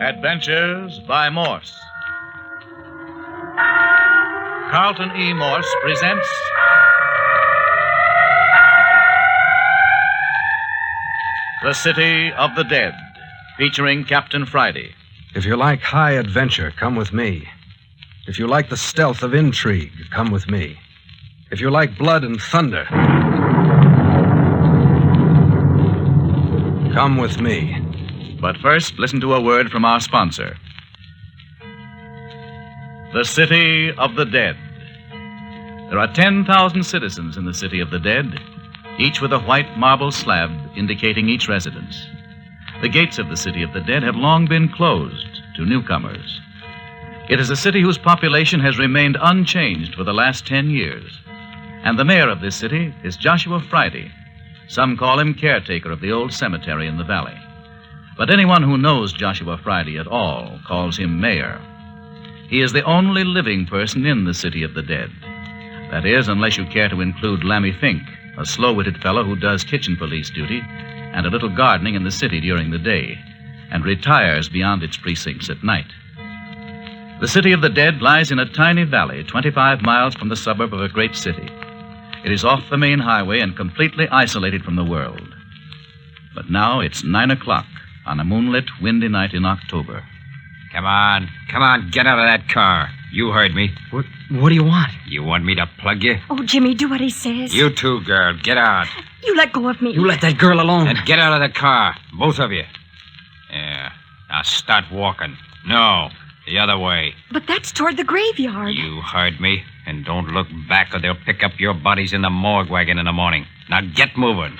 Adventures by Morse. Carlton E. Morse presents The City of the Dead, featuring Captain Friday. If you like high adventure, come with me. If you like the stealth of intrigue, come with me. If you like blood and thunder, come with me. But first, listen to a word from our sponsor. The City of the Dead. There are 10,000 citizens in the City of the Dead, each with a white marble slab indicating each residence. The gates of the City of the Dead have long been closed to newcomers. It is a city whose population has remained unchanged for the last 10 years. And the mayor of this city is Joshua Friday. Some call him caretaker of the old cemetery in the valley. But anyone who knows Joshua Friday at all calls him mayor. He is the only living person in the City of the Dead. That is, unless you care to include Lammy Fink, a slow-witted fellow who does kitchen police duty and a little gardening in the city during the day, and retires beyond its precincts at night. The City of the Dead lies in a tiny valley 25 miles from the suburb of a great city. It is off the main highway and completely isolated from the world. But now it's 9 o'clock on a moonlit, windy night in October. Come on, get out of that car. You heard me. What do you want? You want me to plug you? Oh, Jimmy, do what he says. You too, girl. Get out. You let go of me. You let that girl alone. And get out of the car, both of you. Yeah, now start walking. No, the other way. But that's toward the graveyard. You heard me. And don't look back or they'll pick up your bodies in the morgue wagon in the morning. Now get moving.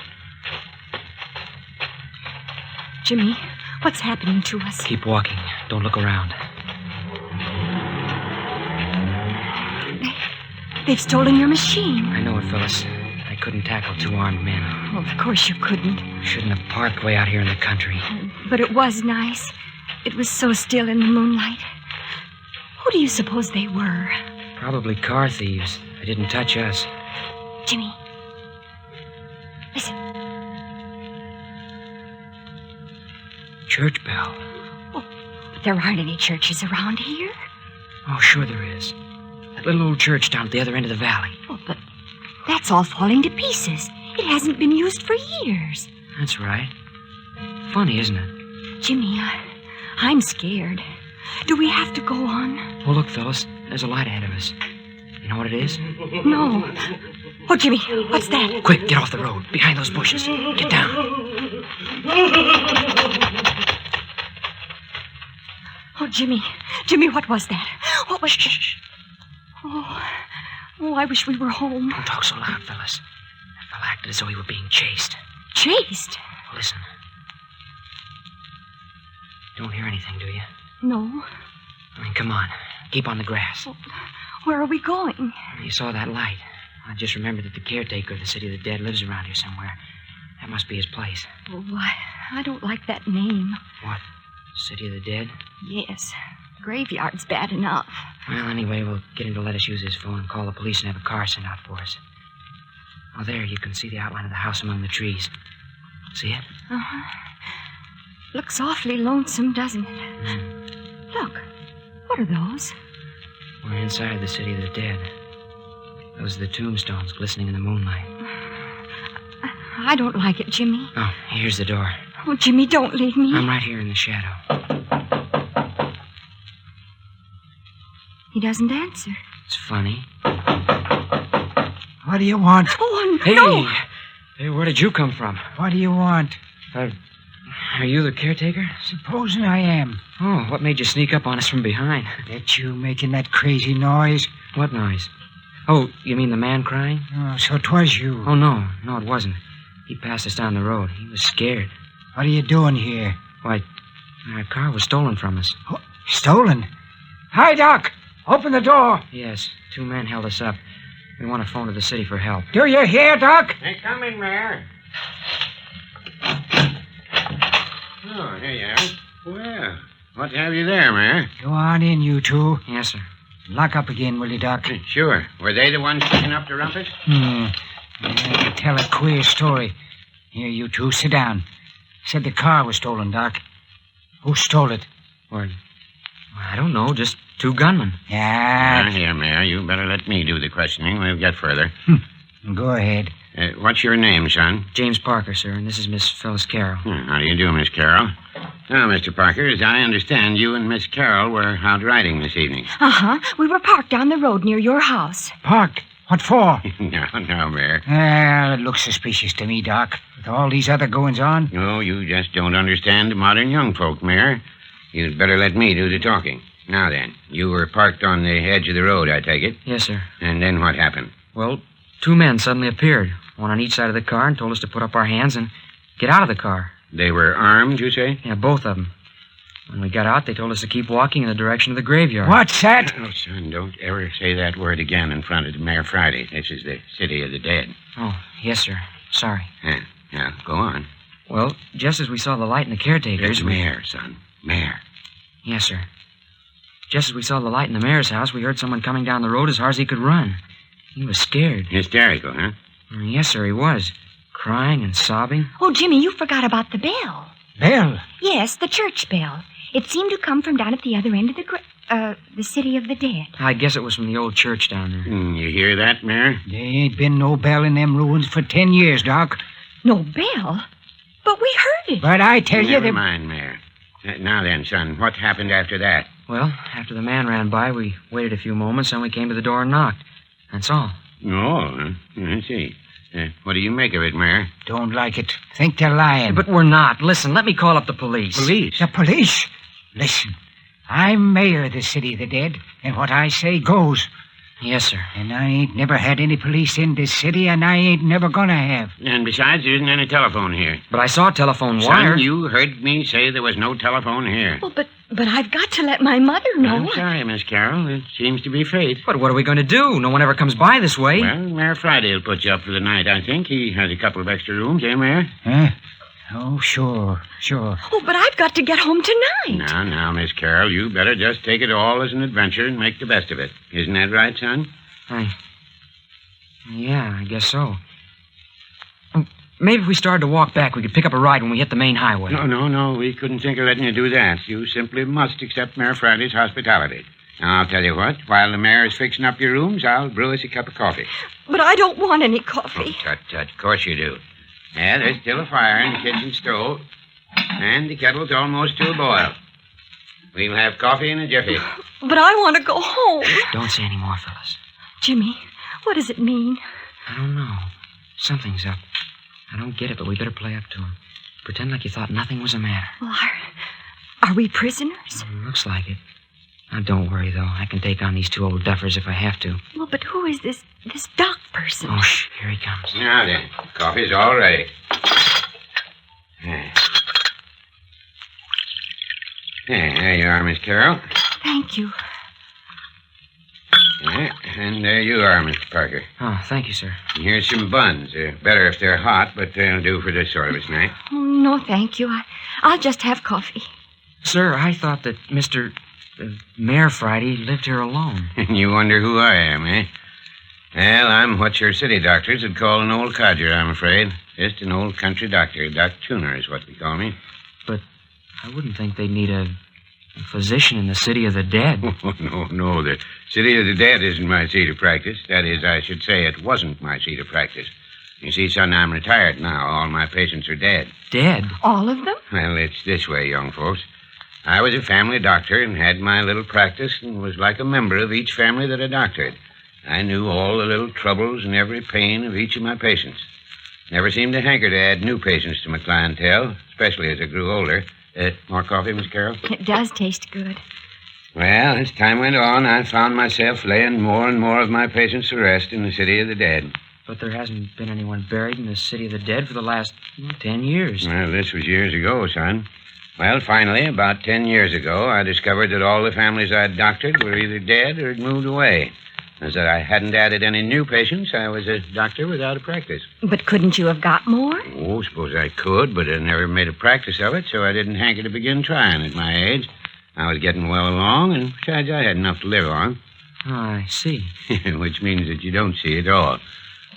Jimmy, what's happening to us? Keep walking. Don't look around. They've stolen your machine. I know it, Phyllis. I couldn't tackle two armed men. Well, of course you couldn't. Shouldn't have parked way out here in the country. But it was nice. It was so still in the moonlight. Who do you suppose they were? Probably car thieves. They didn't touch us. Jimmy, listen. Church bell. Oh, but there aren't any churches around here. Oh, sure there is. That little old church down at the other end of the valley. Oh, but that's all falling to pieces. It hasn't been used for years. That's right. Funny, isn't it? Jimmy, I'm scared. Do we have to go on? Oh, look, Phyllis. There's a light ahead of us. You know what it is? No. Oh, Jimmy, what's that? Quick, get off the road. Behind those bushes. Get down. Oh, Jimmy, what was that? What was... Shh. Oh, I wish we were home. Don't talk so loud, Phyllis. That fellow acted as though he were being chased. Chased? Listen. You don't hear anything, do you? No. I mean, come on. Keep on the grass. Oh, where are we going? You saw that light. I just remembered that the caretaker of the City of the Dead lives around here somewhere. That must be his place. Oh, I don't like that name. What? City of the Dead? Yes. Graveyard's bad enough. Well, anyway, we'll get him to let us use his phone and call the police and have a car sent out for us. Oh, there, you can see the outline of the house among the trees. See it? Uh-huh. Looks awfully lonesome, doesn't it? Mm. Look. What are those? We're inside the City of the Dead. Those are the tombstones glistening in the moonlight. I don't like it, Jimmy. Oh, here's the door. Oh, Jimmy, don't leave me. I'm right here in the shadow. He doesn't answer. It's funny. What do you want? Oh, Hey! no! Hey, where did you come from? What do you want? Are you the caretaker? Supposing I am. Oh, what made you sneak up on us from behind? That you making that crazy noise? What noise? Oh, you mean the man crying? Oh, so 'twas you. Oh, no, it wasn't. He passed us down the road. He was scared. What are you doing here? Why, our car was stolen from us. Oh, stolen? Hi, Doc. Open the door. Yes, two men held us up. We want to phone to the city for help. Do you hear, Doc? Hey, come in, Mayor. Oh, here you are. Well, what have you there, Mayor? Go on in, you two. Yes, sir. Lock up again, will you, Doc? Sure. Were they the ones kicking up the rumpus? Yeah, tell a queer story. Here, you two, sit down. Said the car was stolen, Doc. Who stole it? Well, I don't know. Just two gunmen. Yeah, Here, Mayor, you better let me do the questioning. We'll get further. go ahead. What's your name, son? James Parker, sir, and this is Miss Phyllis Carroll. How do you do, Miss Carroll? Now, Mr. Parker, as I understand, you and Miss Carroll were out riding this evening. Uh-huh. We were parked down the road near your house. Parked? What for? No, Mayor. Well, it looks suspicious to me, Doc. With all these other goings on. No, you just don't understand the modern young folk, Mayor. You'd better let me do the talking. Now then, you were parked on the edge of the road, I take it? Yes, sir. And then what happened? Well, two men suddenly appeared, one on each side of the car, and told us to put up our hands and get out of the car. They were armed, you say? Yeah, both of them. When we got out, they told us to keep walking in the direction of the graveyard. What's that? Oh, son, don't ever say that word again in front of Mayor Friday. This is the city of the dead. Oh, yes, sir. Sorry. Yeah, go on. Well, just as we saw the light in the caretaker's... There's Mayor, son. Mayor. Yes, sir. Just as we saw the light in the mayor's house, we heard someone coming down the road as hard as he could run. He was scared. Hysterical, huh? Yes, sir, he was. Crying and sobbing. Oh, Jimmy, you forgot about the bell. Bell? Yes, the church bell. It seemed to come from down at the other end of the city of the dead. I guess it was from the old church down there. You hear that, Mayor? There ain't been no bell in them ruins for 10 years, Doc. No bell? But we heard it. But I tell you Never that... mind, Mayor. Now then, son, what happened after that? Well, after the man ran by, we waited a few moments, and we came to the door and knocked. That's all. Oh, I see. What do you make of it, Mayor? Don't like it. Think they're lying. But we're not. Listen, let me call up the police. Police? The police? Listen, I'm mayor of the city of the dead, and what I say goes. Yes, sir. And I ain't never had any police in this city, and I ain't never gonna have. And besides, there isn't any telephone here. But I saw a telephone wire. Son, you heard me say there was no telephone here. Well, but I've got to let my mother know. I'm sorry, Miss Carroll. It seems to be fate. But what are we going to do? No one ever comes by this way. Well, Mayor Friday will put you up for the night, I think. He has a couple of extra rooms, eh, Mayor? Huh? Oh, sure. Oh, but I've got to get home tonight. Now, Miss Carroll, you better just take it all as an adventure and make the best of it. Isn't that right, son? Yeah, I guess so. Maybe if we started to walk back, we could pick up a ride when we hit the main highway. No. We couldn't think of letting you do that. You simply must accept Mayor Friday's hospitality. Now, I'll tell you what. While the mayor is fixing up your rooms, I'll brew us a cup of coffee. But I don't want any coffee. Oh, tut. Of course you do. Yeah, there's still a fire in the kitchen stove. And the kettle's almost to a boil. We'll have coffee in a jiffy. But I want to go home. Don't say any more, Phyllis. Jimmy, what does it mean? I don't know. Something's up. I don't get it, but we better play up to him. Pretend like you thought nothing was the matter. Well, are we prisoners? Looks like it. Now, don't worry, though. I can take on these two old duffers if I have to. Well, but who is this doc person? Oh, shh. Here he comes. Now then, coffee's all ready. There you are, Miss Carroll. Thank you. Yeah, and there you are, Mr. Parker. Oh, thank you, sir. And here's some buns. They're better if they're hot, but they'll do for this sort of a snack. Oh, no, thank you. I'll just have coffee. Sir, I thought that Mr. Mayor Friday lived here alone. And you wonder who I am, eh? Well, I'm what your city doctors would call an old codger, I'm afraid. Just an old country doctor. Doc Tuner is what we call me. But I wouldn't think they'd need a physician in the city of the dead. Oh, no. The city of the dead isn't my seat of practice. That is, I should say it wasn't my seat of practice. You see, son, I'm retired now. All my patients are dead. Dead? All of them? Well, it's this way, young folks. I was a family doctor and had my little practice and was like a member of each family that I doctored. I knew all the little troubles and every pain of each of my patients. Never seemed to hanker to add new patients to my clientele, especially as I grew older. More coffee, Miss Carroll? It does taste good. Well, as time went on, I found myself laying more and more of my patients to rest in the city of the dead. But there hasn't been anyone buried in the city of the dead for the last 10 years. Well, this was years ago, son. Well, finally, about 10 years ago, I discovered that all the families I'd doctored were either dead or had moved away. As I hadn't added any new patients, I was a doctor without a practice. But couldn't you have got more? Oh, suppose I could, but I never made a practice of it, so I didn't hanker to begin trying at my age. I was getting well along, and besides, I had enough to live on. Oh, I see. Which means that you don't see at all.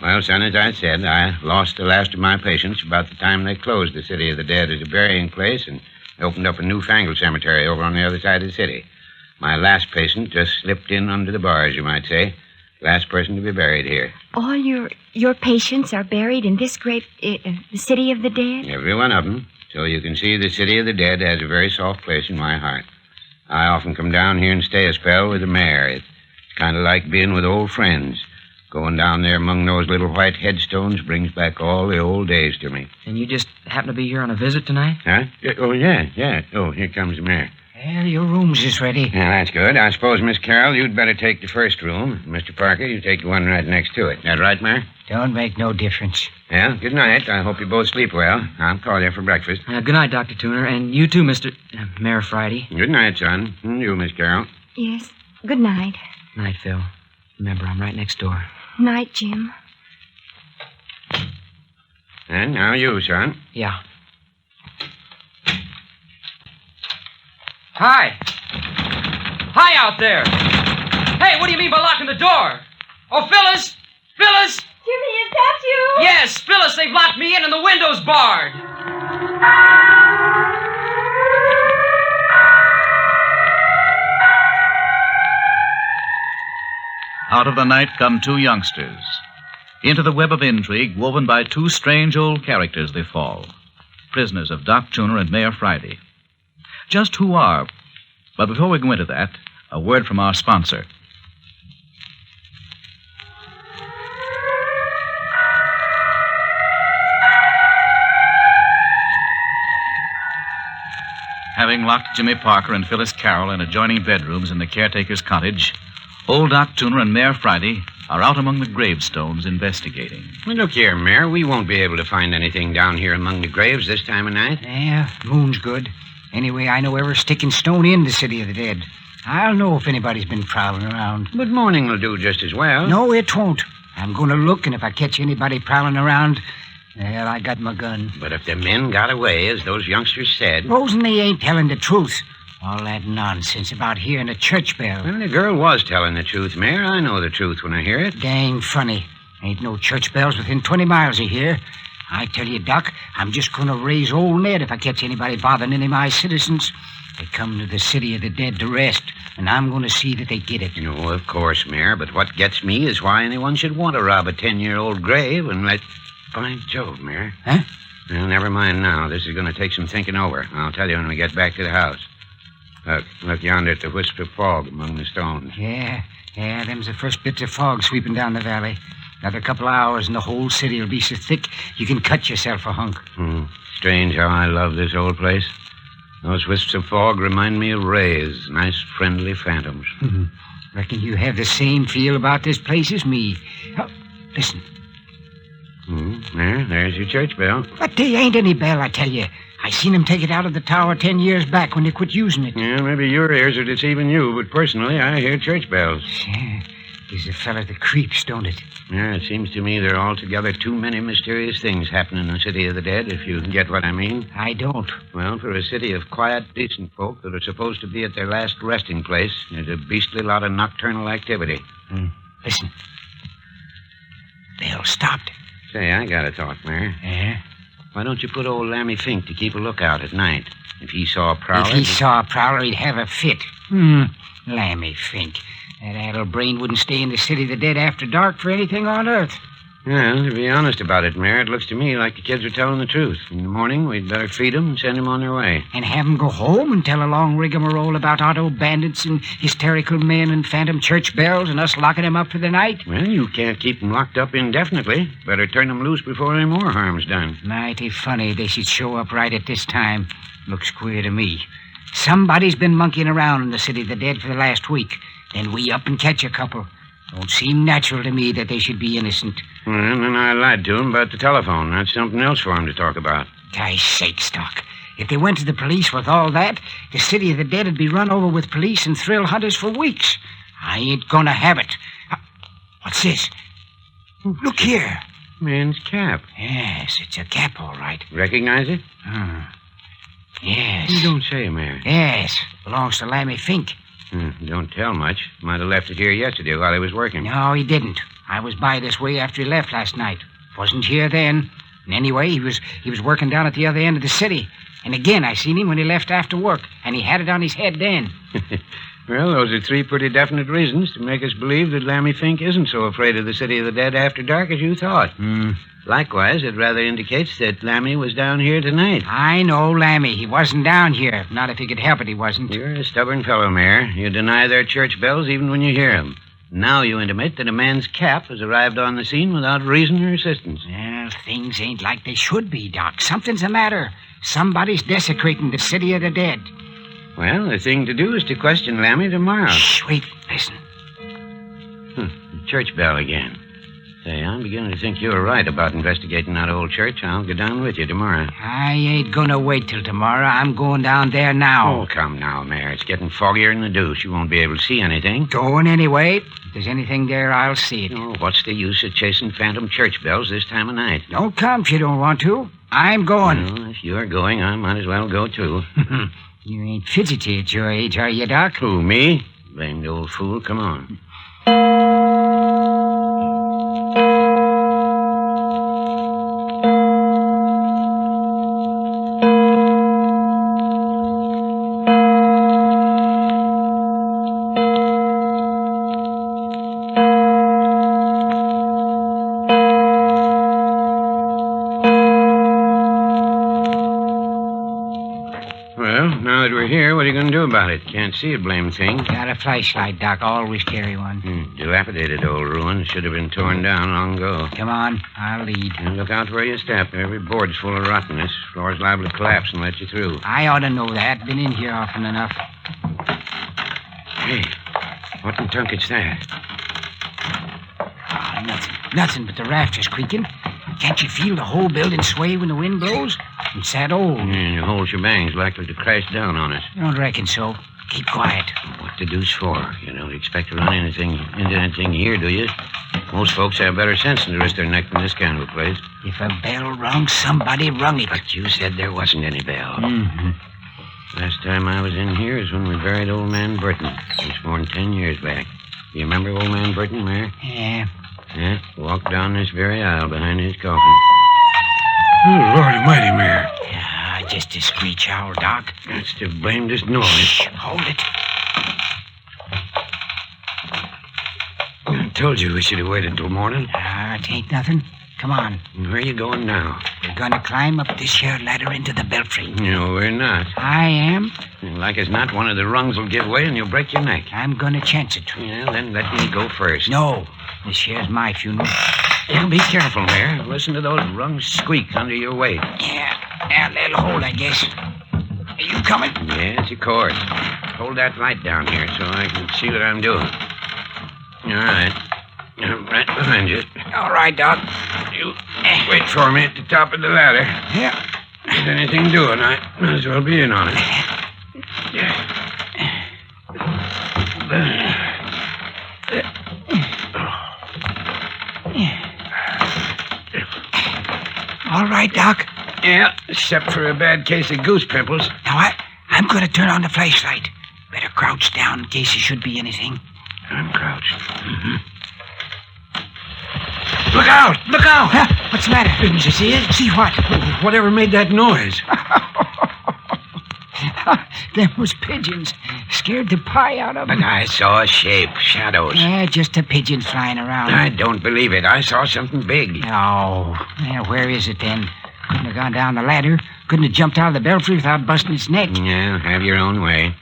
Well, son, as I said, I lost the last of my patients about the time they closed the city of the dead as a burying place, and They opened up a newfangled cemetery over on the other side of the city. My last patient just slipped in under the bars, you might say. Last person to be buried here. All your patients are buried in this great the city of the dead? Every one of them. So you can see the city of the dead has a very soft place in my heart. I often come down here and stay a spell with the mayor. It's kind of like being with old friends. Going down there among those little white headstones brings back all the old days to me. And you just happen to be here on a visit tonight? Huh? Oh, yeah. Oh, here comes the mayor. Well, your room's is ready. Yeah, that's good. I suppose, Miss Carroll, you'd better take the first room. Mr. Parker, you take the one right next to it. That right, Mayor? Don't make no difference. Yeah, good night. I hope you both sleep well. I'll call you for breakfast. Good night, Dr. Tuner, and you too, Mr. Mayor Friday. Good night, son. And you, Miss Carroll. Yes. Good night. Night, Phil. Remember, I'm right next door. Night, Jim. And now you, son. Yeah. Hi. Hi out there. Hey, what do you mean by locking the door? Oh, Phyllis! Phyllis! Jimmy, is that you? Yes, Phyllis, they've locked me in and the window's barred. Out of the night come two youngsters. Into the web of intrigue woven by two strange old characters they fall. Prisoners of Doc Tuner and Mayor Friday. Just who are? But before we go into that, a word from our sponsor. Having locked Jimmy Parker and Phyllis Carroll in adjoining bedrooms in the caretaker's cottage, old Doc Tuner and Mayor Friday are out among the gravestones investigating. Well, look here, Mayor. We won't be able to find anything down here among the graves this time of night. Yeah, moon's good. Anyway, I know every stick and stone in the city of the dead. I'll know if anybody's been prowling around. But morning will do just as well. No, it won't. I'm going to look, and if I catch anybody prowling around, well, I got my gun. But if the men got away, as those youngsters said... Supposing they ain't telling the truth. All that nonsense about hearing a church bell. Well, the girl was telling the truth, Mayor. I know the truth when I hear it. Dang funny. Ain't no church bells within 20 miles of here. I tell you, Doc, I'm just going to raise old Ned if I catch anybody bothering any of my citizens. They come to the city of the dead to rest, and I'm going to see that they get it. No, of course, Mayor, but what gets me is why anyone should want to rob a 10-year-old grave and let... By Jove, Mayor. Huh? Well, never mind now. This is going to take some thinking over. I'll tell you when we get back to the house. Look yonder at the wisp of fog among the stones. Yeah, them's the first bits of fog sweeping down the valley. Another couple of hours and the whole city will be so thick you can cut yourself a hunk. Strange how I love this old place. Those wisps of fog remind me of rays, nice, friendly phantoms. Reckon you have the same feel about this place as me. Oh, listen. There's your church bell. But they ain't any bell, I tell you. I seen them take it out of the tower 10 years back when they quit using it. Yeah, maybe your ears are deceiving you, but personally, I hear church bells. Yeah, gives a fella the creeps, don't it? Yeah, it seems to me there are altogether too many mysterious things happening in the city of the dead, if you get what I mean. I don't. Well, for a city of quiet, decent folk that are supposed to be at their last resting place, there's a beastly lot of nocturnal activity. Listen. Bell stopped. Say, I got a thought, Mayor. Yeah? Why don't you put old Lammy Fink to keep a lookout at night? If he saw a prowler... If he saw a prowler, he'd have a fit. Lammy Fink. That addle brain wouldn't stay in the city of the dead after dark for anything on earth. Well, to be honest about it, Mayor, it looks to me like the kids are telling the truth. In the morning, we'd better feed them and send them on their way. And have them go home and tell a long rigmarole about auto bandits and hysterical men and phantom church bells and us locking them up for the night? Well, you can't keep them locked up indefinitely. Better turn them loose before any more harm's done. Mighty funny they should show up right at this time. Looks queer to me. Somebody's been monkeying around in the city of the dead for the last week. Then we up and catch a couple. Don't seem natural to me that they should be innocent. Well, then I lied to him about the telephone. That's something else for him to talk about. Guy's sake, Doc. If they went to the police with all that, the city of the dead would be run over with police and thrill hunters for weeks. I ain't gonna have it. What's this? Look here. Man's cap. Yes, it's a cap, all right. Recognize it? Yes. You don't say, Mayor. Yes. Belongs to Lammy Fink. Don't tell much. Might have left it here yesterday while he was working. No, he didn't. I was by this way after he left last night. Wasn't here then. And anyway, he was working down at the other end of the city. And again, I seen him when he left after work, and he had it on his head then. Well, those are three pretty definite reasons to make us believe that Lammy Fink isn't so afraid of the city of the dead after dark as you thought. Likewise, it rather indicates that Lammy was down here tonight. I know Lammy. He wasn't down here. Not if he could help it, he wasn't. You're a stubborn fellow, Mayor. You deny their church bells even when you hear them. Now you intimate that a man's cap has arrived on the scene without reason or assistance. Well, things ain't like they should be, Doc. Something's the matter. Somebody's desecrating the city of the dead. Well, the thing to do is to question Lammy tomorrow. Shh, wait, listen. The church bell again. Say, I'm beginning to think you were right about investigating that old church. I'll go down with you tomorrow. I ain't gonna wait till tomorrow. I'm going down there now. Oh, come now, Mayor. It's getting foggier than the deuce. You won't be able to see anything. Going anyway. If there's anything there, I'll see it. Oh, what's the use of chasing phantom church bells this time of night? Don't come if you don't want to. I'm going. Well, if you're going, I might as well go, too. You ain't fidgety at your age, are you, Doc? Who, me? Blamed old fool. Come on. Now that we're here, what are you going to do about it? Can't see a blame thing. Got a flashlight, Doc. Always carry one. Dilapidated old ruin. Should have been torn down long ago. Come on, I'll lead. And look out where you step. Every board's full of rottenness. Floor's liable to collapse and let you through. I ought to know that. Been in here often enough. Hey, what in tunket's that? Oh, nothing but the rafters creaking. Can't you feel the whole building sway when the wind blows? It's that old. The whole shebang's likely to crash down on us. I don't reckon so. Keep quiet. What the deuce for? You don't expect to run into anything here, do you? Most folks have better sense than to risk their neck in this kind of a place. If a bell rung, somebody rung it. But you said there wasn't any bell. Mm-hmm. Last time I was in here is when we buried old man Burton. It's more than 10 years back. You remember old man Burton, Mayor? Yeah. Yeah, walked down this very aisle behind his coffin. Oh, Lord almighty, Mayor. Yeah, just a screech owl, Doc. That's the blamedest noise. Shh, hold it. I told you we should have waited until morning. It ain't nothing. Come on. Where are you going now? We're gonna climb up this here ladder into the belfry. No, we're not. I am. Like as not, one of the rungs will give way and you'll break your neck. I'm gonna chance it. Yeah, then let me go first. No. This here's my funeral. Yeah, be careful, Mayor. Listen to those rungs squeak under your weight. Yeah, they'll hold, I guess. Are you coming? Yes, of course. Hold that light down here so I can see what I'm doing. All right. I'm right behind you. All right, Doc. You wait for me at the top of the ladder. Yeah. If anything doing, I might as well be in on it. All right, Doc. Yeah, except for a bad case of goose pimples. Now, I'm going to turn on the flashlight. Better crouch down in case there should be anything. I'm crouched. Mm-hmm. Look out! Look out! Huh? What's the matter? Didn't you see it? See what? Whatever made that noise? Them was pigeons. Scared the pie out of them. But I saw a shape, shadows. Yeah, just a pigeon flying around. I don't believe it. I saw something big. Oh, yeah, where is it then? Couldn't have gone down the ladder. Couldn't have jumped out of the belfry without busting its neck. Yeah, have your own way.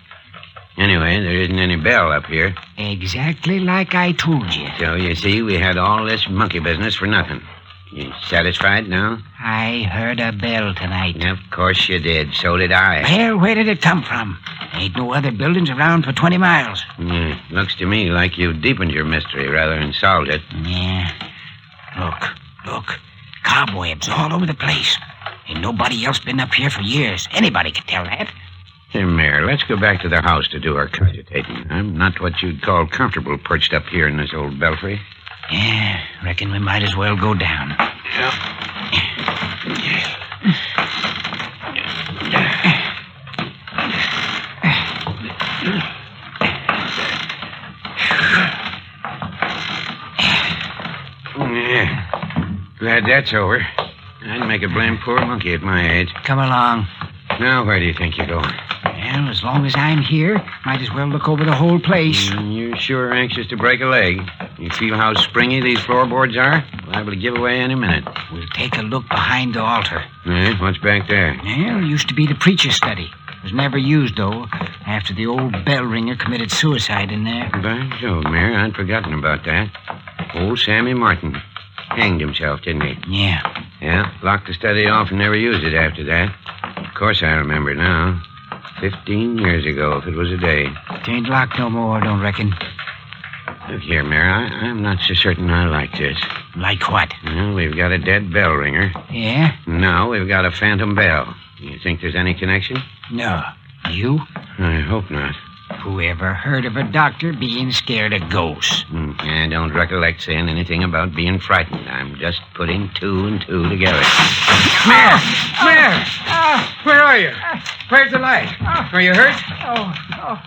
Anyway, there isn't any bell up here. Exactly like I told you. So, you see, we had all this monkey business for nothing. You satisfied now? I heard a bell tonight. Of course you did. So did I. Well, where did it come from? Ain't no other buildings around for 20 miles. Yeah, looks to me like you deepened your mystery rather than solved it. Yeah. Look. Cobwebs all over the place. Ain't nobody else been up here for years. Anybody could tell that. Hey, Mayor, let's go back to the house to do our cogitating. I'm not what you'd call comfortable perched up here in this old belfry. Yeah, reckon we might as well go down. Yeah. Glad that's over. I'd make a blame poor monkey at my age. Come along. Now, where do you think you're going? Well, as long as I'm here, might as well look over the whole place. You sure are anxious to break a leg. You feel how springy these floorboards are? Liable to give away any minute. We'll take a look behind the altar. What's back there? Well, it used to be the preacher's study. It was never used, though, after the old bell ringer committed suicide in there. By Jove, Mayor, I'd forgotten about that. Old Sammy Martin. Hanged himself, didn't he? Yeah. Yeah, locked the study off and never used it after that. Of course I remember now. 15 years ago, if it was a day. It ain't locked no more, don't reckon. Look here, Mayor, I'm not so certain I like this. Like what? Well, we've got a dead bell ringer. Yeah? Now we've got a phantom bell. You think there's any connection? No. You? I hope not. Who ever heard of a doctor being scared of ghosts? I don't recollect saying anything about being frightened. I'm just putting two and two together. Mayor! Mayor! Where are you? Where's the light? Are you hurt? No,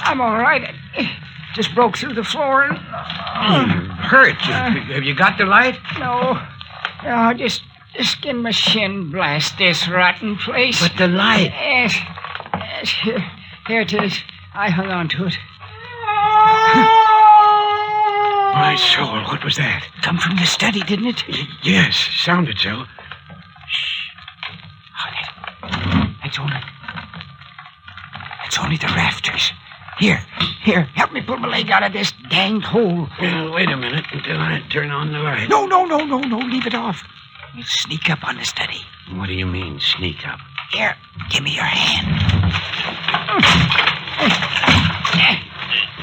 I'm all right. It just broke through the floor and... Hurt? Have you got the light? No, just in my shin blast this rotten place. But the light... Yes, here it is. I hung on to it. My soul, what was that? Come from the study, didn't it? Yes, sounded so. It's only the rafters. Here, help me pull my leg out of this danged hole. Well, wait a minute until I turn on the light. No, leave it off. We'll sneak up on the study. What do you mean, sneak up? Here, give me your hand.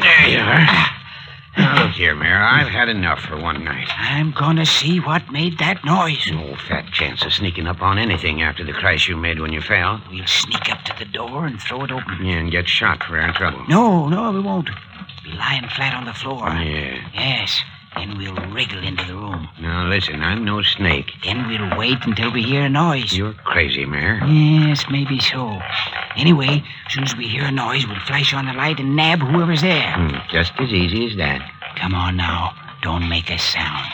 There you are. Now, look here, Mayor. I've had enough for one night. I'm gonna see what made that noise. No fat chance of sneaking up on anything after the crash you made when you fell. We'll sneak up to the door and throw it open. Yeah, and get shot for our trouble. No, we won't. Be lying flat on the floor. Yeah. Yes. Then we'll wriggle into the room. Now, listen, I'm no snake. Then we'll wait until we hear a noise. You're crazy, Mayor. Yes, maybe so. Anyway, as soon as we hear a noise, we'll flash on the light and nab whoever's there. Just as easy as that. Come on now. Don't make a sound.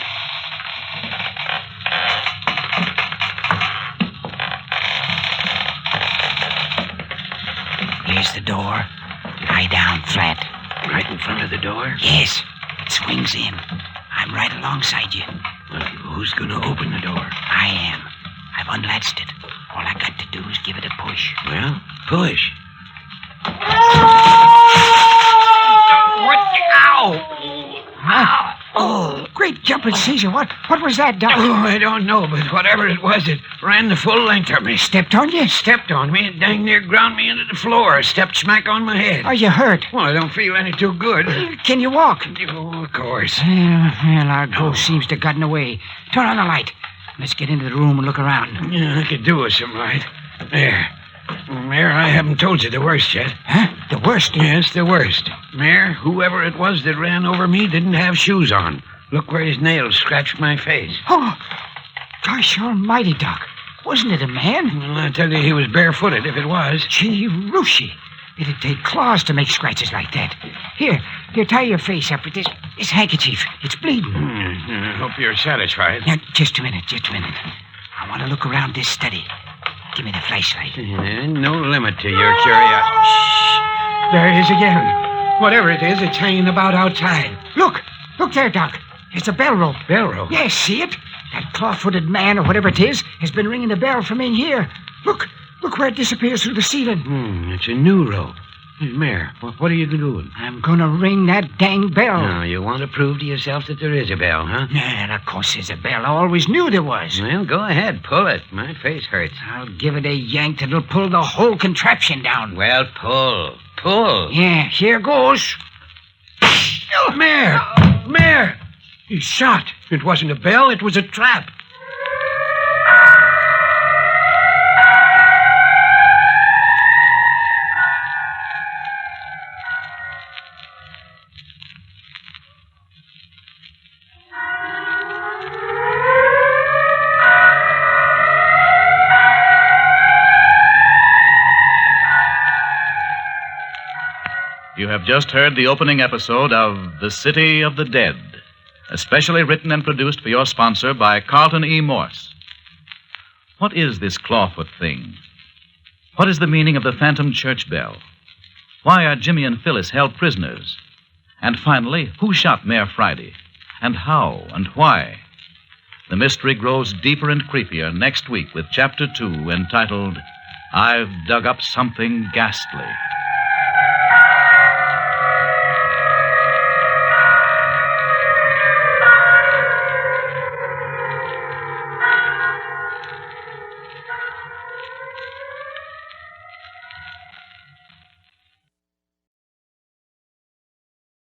Here's the door. Lie down flat. Right in front of the door? Yes. It swings in. I'm right alongside you. Well, who's going to open the door? I am. I've unlatched it. All I got to do is give it a push. Well, push. What? Ow! Oh, great jumping Caesar. What was that, Doc? Oh, I don't know, but whatever it was, it ran the full length of me. Stepped on you? Stepped on me and dang near ground me into the floor. Stepped smack on my head. Are you hurt? Well, I don't feel any too good. Can you walk? Oh, of course. Well, our ghost seems to have gotten away. Turn on the light. Let's get into the room and look around. Yeah, I could do with some light. There. Mayor, I haven't told you the worst yet. Huh? The worst? Yes, the worst. Mayor, whoever it was that ran over me didn't have shoes on. Look where his nails scratched my face. Oh, gosh almighty, Doc. Wasn't it a man? Well, I tell you, he was barefooted if it was. Gee, Rooshy. It'd take claws to make scratches like that. Here, tie your face up with this handkerchief. It's bleeding. I hope you're satisfied. Now, just a minute. I want to look around this study. Give me the flashlight. No limit to your curiosity. Shh! There it is again. Whatever it is, it's hanging about outside. Look there, Doc. It's a bell rope. Bell rope? Yes, see it? That claw-footed man, or whatever it is, has been ringing the bell from in here. Look where it disappears through the ceiling. It's a new rope. Hey, Mayor, what are you doing? I'm gonna ring that dang bell. Now, you want to prove to yourself that there is a bell, huh? Yeah, of course there's a bell. I always knew there was. Well, go ahead, pull it. My face hurts. I'll give it a yank that'll pull the whole contraption down. Well, pull. Yeah, here goes. Mayor! He's shot. It wasn't a bell, it was a trap. You have just heard the opening episode of The City of the Dead, especially written and produced for your sponsor by Carlton E. Morse. What is this clawfoot thing? What is the meaning of the phantom church bell? Why are Jimmy and Phyllis held prisoners? And finally, who shot Mayor Friday? And how and why? The mystery grows deeper and creepier next week with Chapter 2, entitled, I've Dug Up Something Ghastly.